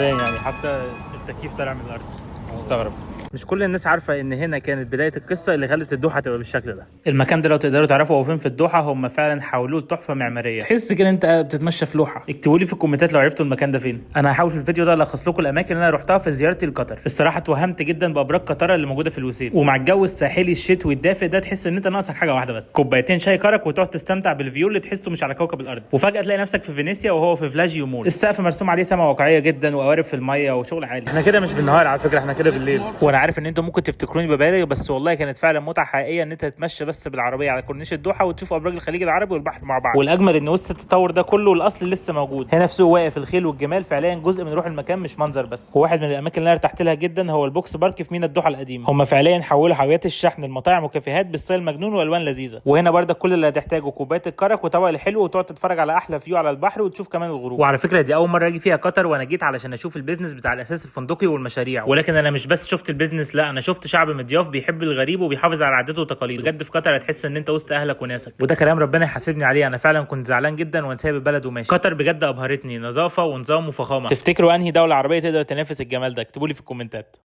يعني حتى التكييف طالع من الارض. مستغرب. مش كل الناس عارفه ان هنا كانت بدايه القصه اللي خلت الدوحه تبقى بالشكل ده. المكان ده لو تقدروا تعرفوا هو فين في الدوحه، هم فعلا حولوه لتحفه معماريه، تحس كده انت بتتمشى في لوحه. اكتبوا لي في الكومنتات لو عرفتوا المكان ده فين. انا هحاول في الفيديو ده الخص لكم الاماكن اللي انا رحتها في زيارتي لقطر. الصراحه اتوهمت جدا بابراج قطر اللي موجوده في الوسيل، ومع الجو الساحلي الشتوي الدافئ ده تحس ان انت ناقصك حاجه واحده بس، كوبايتين شاي كرك وتقعد تستمتع بالفيو اللي تحسه مش على كوكب الارض، وفجاه تلاقي نفسك في فينيسيا وهو في فلاجيو مول. السقف مرسوم عليه سما واقعيه جدا وقوارب في الميه وشغل عالي. احنا كده مش بالنهار على فكره، احنا كده بالليل. وانا عارف ان انتم ممكن تفتكروني ببالغ، بس والله كانت فعلا متعه حقيقيه ان انت تتمشى بس بالعربيه على كورنيش الدوحه وتشوف ابراج الخليج العربي والبحر مع بعض. والاجمل ان وسط التطور ده كله الاصل لسه موجود هنا في سوق واقف الخيل والجمال، فعليا جزء من روح المكان مش منظر بس. وواحد من الاماكن اللي انا ارتحت لها جدا هو البوكس بارك في مينا الدوحه القديم. هم فعليا حولوا حاويات الشحن المطاعم وكافيهات بالستايل مجنون والوان لذيذه. وهنا برضك كل اللي هتحتاجه كوبايه الكرك وطبق الحلو وتقعد تتفرج على احلى فيو على البحر وتشوف كمان الغروب. وعلى فكره دي اول مره اجي فيها قطر، وانا جيت علشان اشوف البيزنس بتاع الاساس الفندقي والمشاريع، ولكن انا مش بس شفت البيزنس، لا انا شفت شعب مضياف بيحب الغريب وبيحافظ على عاداته وتقاليده. بجد في قطر هتحس ان انت وسط اهلك وناسك، وده كلام ربنا يحاسبني عليه. انا فعلا كنت زعلان جدا وانا سايب البلد وماشي. قطر بجد ابهرتني، نظافه ونظام وفخامه. تفتكروا انهي دوله عربيه تقدر تنافس الجمال ده؟ اكتبوا لي في الكومنتات.